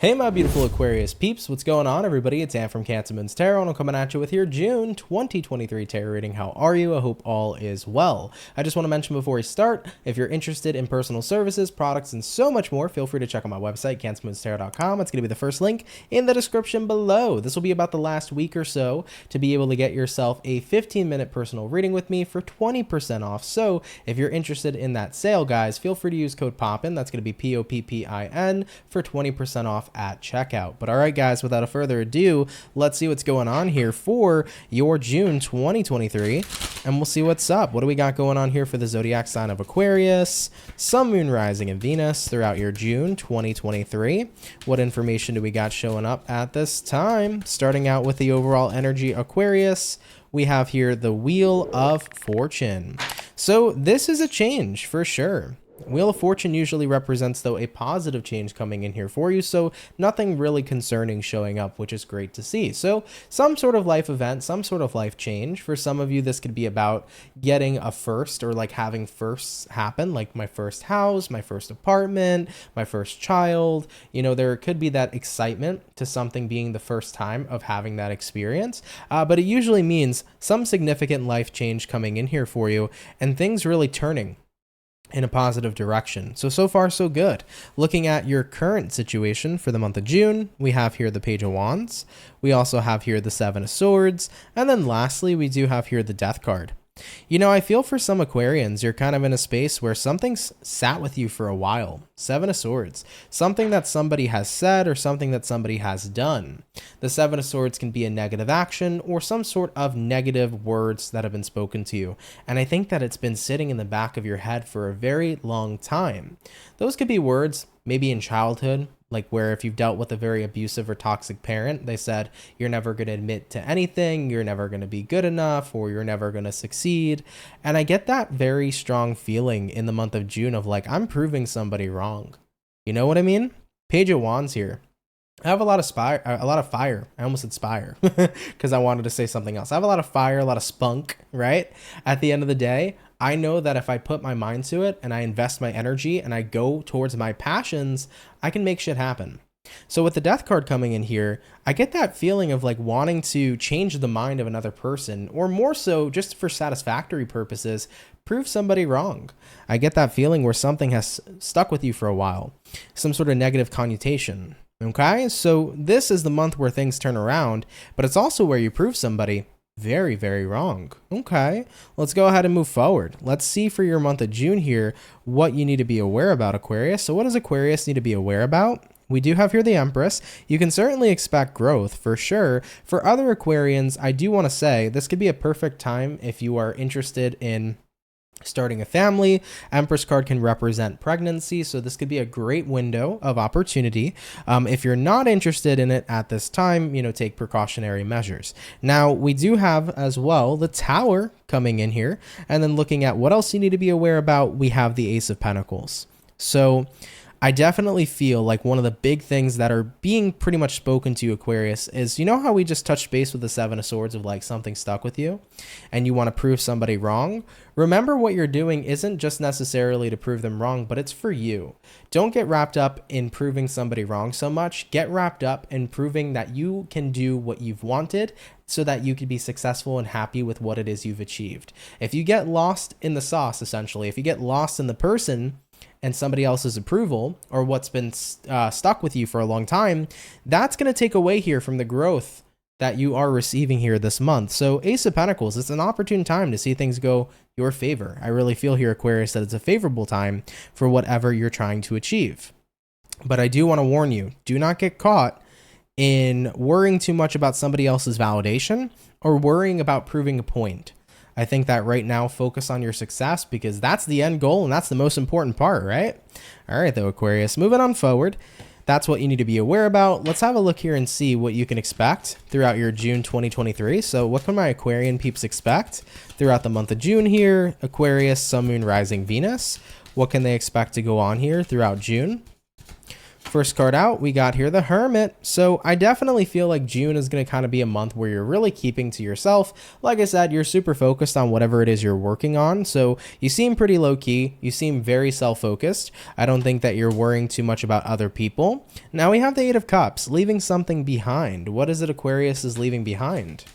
Hey my beautiful Aquarius peeps, what's going on everybody? It's Ann from CancerMoonsTarot and I'm coming at you with your June 2023 tarot reading. How are you? I hope all is well. I just want to mention before we start, if you're interested in personal services, products, and so much more, feel free to check out my website, CancerMoonsTarot.com. It's going to be the first link in the description below. This will be about the last week or so to be able to get yourself a 15-minute personal reading with me for 20% off. So if you're interested in that sale, guys, feel free to use code POPPIN. That's going to be POPPIN for 20% off at checkout. But all right, guys, without a further ado, let's see what's going on here for your June 2023, and we'll see what's up. What do we got going on here for the zodiac sign of Aquarius, Sun, Moon, Rising, and Venus throughout your June 2023? What information do we got showing up at this time? Starting out with the overall energy Aquarius, we have here the Wheel of Fortune. So this is a change for sure. Wheel of Fortune usually represents, though, a positive change coming in here for you, so nothing really concerning showing up, which is great to see. So some sort of life event, some sort of life change. For some of you, this could be about getting a first, or like having firsts happen, like my first house, my first apartment, my first child. You know, there could be that excitement to something being the first time of having that experience, but it usually means some significant life change coming in here for you, and things really turning in a positive direction. So far, so good. Looking at your current situation for the month of June, we have here the Page of Wands. We also have here the Seven of Swords. And then lastly, we do have here the Death card. You know, I feel for some Aquarians, you're kind of in a space where something's sat with you for a while. Seven of Swords, something that somebody has said or something that somebody has done. The Seven of Swords can be a negative action or some sort of negative words that have been spoken to you. And I think that it's been sitting in the back of your head for a very long time. Those could be words maybe in childhood, like where if you've dealt with a very abusive or toxic parent, they said, you're never going to admit to anything, you're never going to be good enough, or you're never going to succeed. And I get that very strong feeling in the month of June of like, I'm proving somebody wrong. You know what I mean? Page of Wands here. I have a lot of fire. I almost said spire because I wanted to say something else. I have a lot of fire, a lot of spunk, right? At the end of the day, I know that if I put my mind to it and I invest my energy and I go towards my passions, I can make shit happen. So with the Death card coming in here, I get that feeling of like wanting to change the mind of another person, or more so just for satisfactory purposes, prove somebody wrong. I get that feeling where something has stuck with you for a while, some sort of negative connotation. Okay, so this is the month where things turn around, but it's also where you prove somebody very, very wrong. Okay, let's go ahead and move forward. Let's see for your month of June here what you need to be aware about, Aquarius. So what does Aquarius need to be aware about? We do have here the Empress. You can certainly expect growth for sure. For other Aquarians, I do want to say this could be a perfect time if you are interested in starting a family. Empress card can represent pregnancy, so this could be a great window of opportunity. If you're not interested in it at this time, you know, take precautionary measures. Now, we do have as well the Tower coming in here, and then looking at what else you need to be aware about, we have the Ace of Pentacles. So I definitely feel like one of the big things that are being pretty much spoken to, Aquarius, is, you know how we just touched base with the Seven of Swords of like something stuck with you and you want to prove somebody wrong? Remember, what you're doing isn't just necessarily to prove them wrong, but it's for you. Don't get wrapped up in proving somebody wrong so much. Get wrapped up in proving that you can do what you've wanted so that you can be successful and happy with what it is you've achieved. If you get lost in the sauce, essentially, if you get lost in the person and somebody else's approval, or what's been stuck with you for a long time, that's going to take away here from the growth that you are receiving here this month. So Ace of Pentacles, it's an opportune time to see things go your favor. I really feel here, Aquarius, that it's a favorable time for whatever you're trying to achieve. But I do want to warn you, do not get caught in worrying too much about somebody else's validation or worrying about proving a point. I think that right now, focus on your success, because that's the end goal and that's the most important part, right? All right, though, Aquarius, moving on forward. That's what you need to be aware about. Let's have a look here and see what you can expect throughout your June 2023. So what can my Aquarian peeps expect throughout the month of June here? Aquarius, Sun, Moon, Rising, Venus. What can they expect to go on here throughout June? First card out, we got here the Hermit. So I definitely feel like June is going to kind of be a month where you're really keeping to yourself. Like I said, you're super focused on whatever it is you're working on. So you seem pretty low key. You seem very self-focused. I don't think that you're worrying too much about other people. Now we have the Eight of Cups, leaving something behind. What is it Aquarius is leaving behind?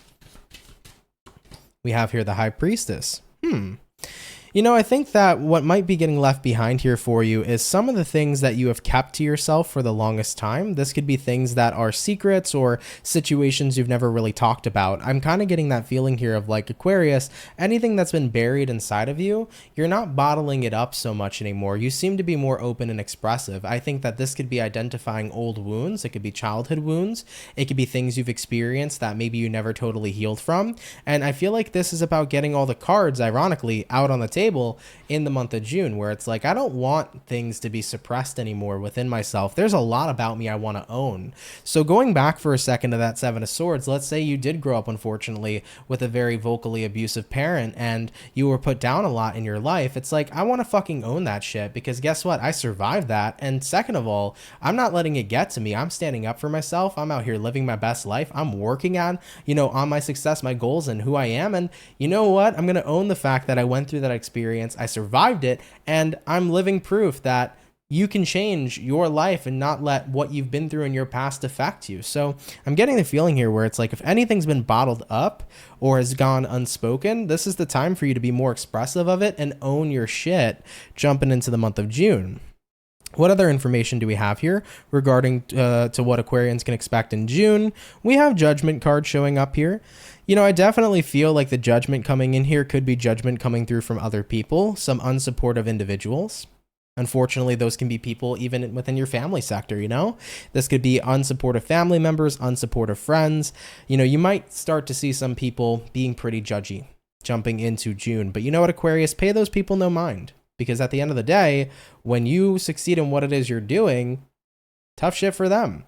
We have here the High Priestess. You know, I think that what might be getting left behind here for you is some of the things that you have kept to yourself for the longest time. This could be things that are secrets or situations you've never really talked about. I'm kind of getting that feeling here of like Aquarius, anything that's been buried inside of you, you're not bottling it up so much anymore. You seem to be more open and expressive. I think that this could be identifying old wounds. It could be childhood wounds. It could be things you've experienced that maybe you never totally healed from. And I feel like this is about getting all the cards, ironically, out on the table in the month of June, where it's like, I don't want things to be suppressed anymore within myself. There's a lot about me I want to own. So going back for a second to that Seven of Swords, let's say you did grow up, unfortunately, with a very vocally abusive parent and you were put down a lot in your life. It's like, I want to fucking own that shit, because guess what? I survived that. And second of all, I'm not letting it get to me. I'm standing up for myself. I'm out here living my best life. I'm working on, on my success, my goals, and who I am. And you know what? I'm going to own the fact that I went through that experience. I survived it, and I'm living proof that you can change your life and not let what you've been through in your past affect you. So I'm getting the feeling here where it's like, if anything's been bottled up or has gone unspoken, this is the time for you to be more expressive of it and own your shit jumping into the month of June. What other information do we have here regarding to what Aquarians can expect in June? We have Judgment card showing up here. I definitely feel like the judgment coming in here could be judgment coming through from other people, some unsupportive individuals. Unfortunately, those can be people even within your family sector, This could be unsupportive family members, unsupportive friends. You might start to see some people being pretty judgy jumping into June. But you know what, Aquarius? Pay those people no mind. Because at the end of the day, when you succeed in what it is you're doing, tough shit for them.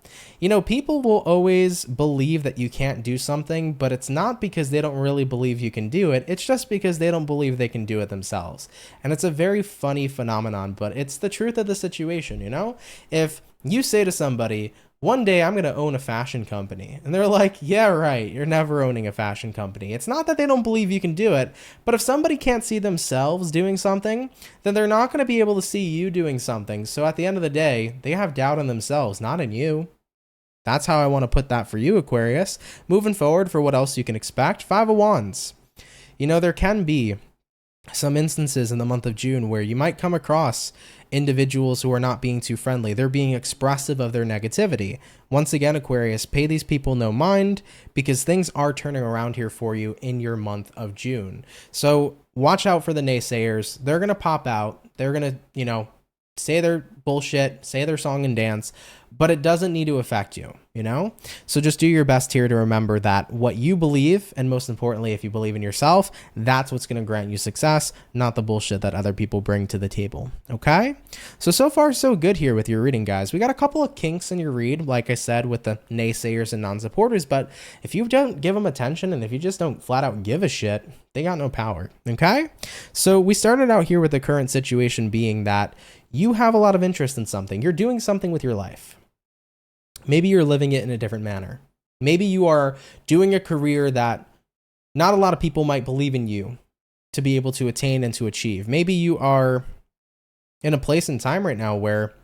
People will always believe that you can't do something, but it's not because they don't really believe you can do it. It's just because they don't believe they can do it themselves. And it's a very funny phenomenon, but it's the truth of the situation, If you say to somebody, one day I'm going to own a fashion company, and they're like, yeah, right, you're never owning a fashion company. It's not that they don't believe you can do it, but if somebody can't see themselves doing something, then they're not going to be able to see you doing something. So at the end of the day, they have doubt in themselves, not in you. That's how I want to put that for you, Aquarius. Moving forward, for what else you can expect, Five of Wands. There can be some instances in the month of June where you might come across individuals who are not being too friendly. They're being expressive of their negativity. Once again, Aquarius, pay these people no mind, because things are turning around here for you in your month of June. So watch out for the naysayers. They're going to pop out. They're going to, say their bullshit, say their song and dance, but it doesn't need to affect you, So just do your best here to remember that what you believe, and most importantly, if you believe in yourself, that's what's going to grant you success, not the bullshit that other people bring to the table, okay? So far, so good here with your reading, guys. We got a couple of kinks in your read, like I said, with the naysayers and non-supporters, but if you don't give them attention, and if you just don't flat out give a shit, they got no power, okay? So we started out here with the current situation being that you have a lot of interest in something. You're doing something with your life. Maybe you're living it in a different manner. Maybe you are doing a career that not a lot of people might believe in you to be able to attain and to achieve. Maybe you are in a place in time right now where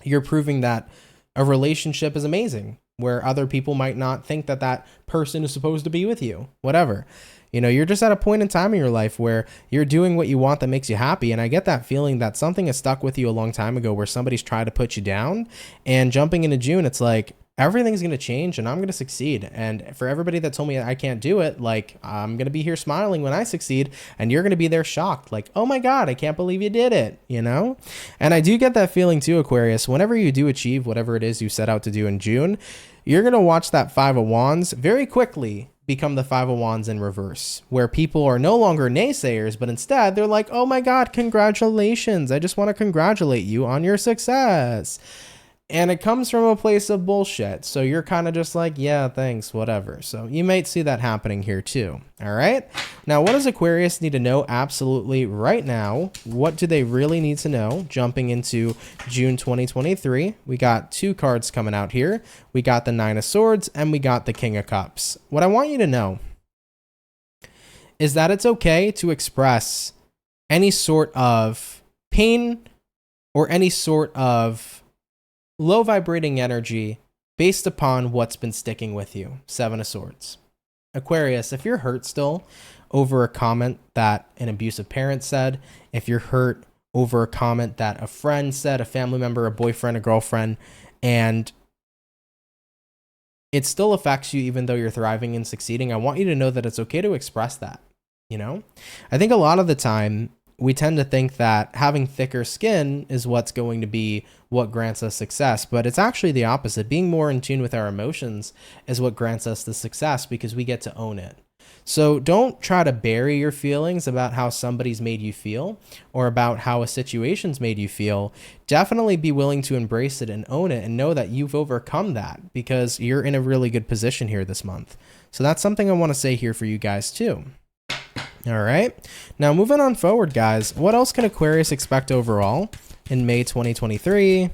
you're proving that a relationship is amazing, where other people might not think that that person is supposed to be with you, whatever. You're just at a point in time in your life where you're doing what you want that makes you happy. And I get that feeling that something has stuck with you a long time ago where somebody's tried to put you down, and jumping into June, it's like, everything's going to change and I'm going to succeed. And for everybody that told me I can't do it, like, I'm going to be here smiling when I succeed, and you're going to be there shocked. Like, oh my God, I can't believe you did it, And I do get that feeling too, Aquarius. Whenever you do achieve whatever it is you set out to do in June, you're going to watch that Five of Wands very quickly become the Five of Wands in reverse, where people are no longer naysayers, but instead they're like, oh my God, congratulations. I just want to congratulate you on your success. And it comes from a place of bullshit. So you're kind of just like, yeah, thanks, whatever. So you might see that happening here too. All right. Now, what does Aquarius need to know absolutely right now? What do they really need to know? Jumping into June 2023, we got 2 cards coming out here. We got the 9 of Swords and we got the King of Cups. What I want you to know is that it's okay to express any sort of pain or any sort of low vibrating energy based upon what's been sticking with you. 7 of Swords. Aquarius, if you're hurt still over a comment that an abusive parent said, if you're hurt over a comment that a friend said, a family member, a boyfriend, a girlfriend, and it still affects you even though you're thriving and succeeding, I want you to know that it's okay to express that. You know, I think a lot of the time we tend to think that having thicker skin is what's going to be what grants us success, but it's actually the opposite. Being more in tune with our emotions is what grants us the success because we get to own it. So don't try to bury your feelings about how somebody's made you feel or about how a situation's made you feel. Definitely be willing to embrace it and own it and know that you've overcome that because you're in a really good position here this month. So that's something I want to say here for you guys too. All right. Now moving on forward, guys, what else can Aquarius expect overall in May 2023?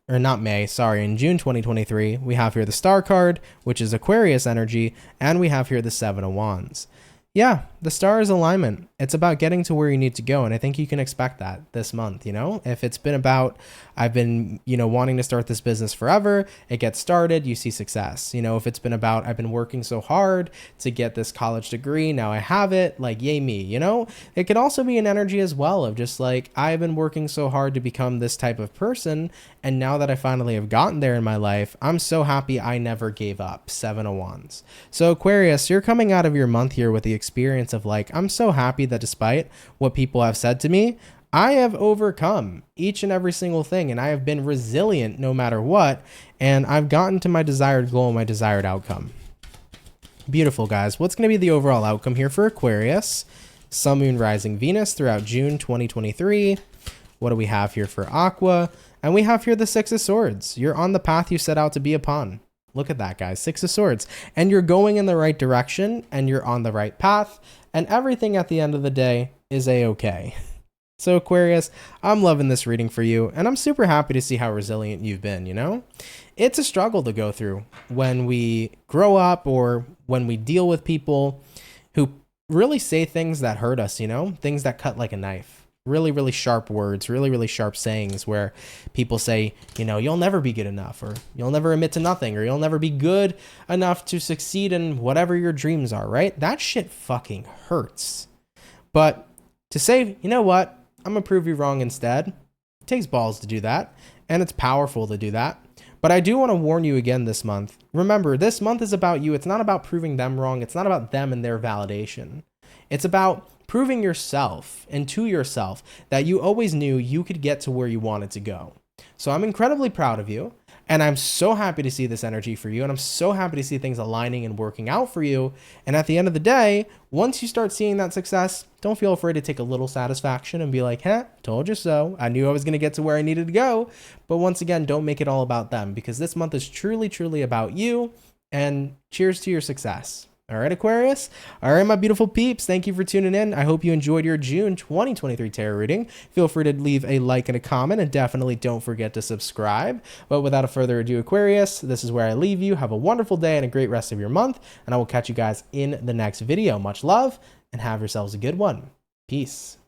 Or not May, sorry, in June 2023, we have here the Star card, which is Aquarius energy, and we have here the 7 of Wands. Yeah, the star is alignment. It's about getting to where you need to go, and I think you can expect that this month, you know? If it's been about, I've been, wanting to start this business forever, it gets started, you see success. If it's been about, I've been working so hard to get this college degree, now I have it, like, yay me, It could also be an energy as well of just like, I've been working so hard to become this type of person, and now that I finally have gotten there in my life, I'm so happy I never gave up. 7 of Wands. So Aquarius, you're coming out of your month here with the experience of like, I'm so happy that despite what people have said to me, I have overcome each and every single thing, and I have been resilient no matter what, and I've gotten to my desired goal, my desired outcome. Beautiful, guys. What's going to be the overall outcome here for Aquarius? Sun, Moon, Rising, Venus throughout June 2023. What do we have here for Aqua? And we have here the 6 of Swords. You're on the path you set out to be upon. Look at that, guys. 6 of Swords. And you're going in the right direction, and you're on the right path, and everything at the end of the day is a-okay. So Aquarius, I'm loving this reading for you, and I'm super happy to see how resilient you've been, It's a struggle to go through when we grow up or when we deal with people who really say things that hurt us, things that cut like a knife. Really, really sharp words, really, really sharp sayings where people say, you'll never be good enough, or you'll never admit to nothing, or you'll never be good enough to succeed in whatever your dreams are, right? That shit fucking hurts. But to say, you know what, I'm gonna prove you wrong instead, it takes balls to do that, and it's powerful to do that. But I do want to warn you again this month. Remember, this month is about you. It's not about proving them wrong. It's not about them and their validation. It's about proving yourself and to yourself that you always knew you could get to where you wanted to go. So I'm incredibly proud of you, and I'm so happy to see this energy for you, and I'm so happy to see things aligning and working out for you. And at the end of the day, once you start seeing that success, don't feel afraid to take a little satisfaction and be like, told you so. I knew I was going to get to where I needed to go. But once again, don't make it all about them, because this month is truly, truly about you, and cheers to your success. All right, Aquarius. All right, my beautiful peeps. Thank you for tuning in. I hope you enjoyed your June 2023 tarot reading. Feel free to leave a like and a comment, and definitely don't forget to subscribe. But without further ado, Aquarius, this is where I leave you. Have a wonderful day and a great rest of your month, and I will catch you guys in the next video. Much love, and have yourselves a good one. Peace.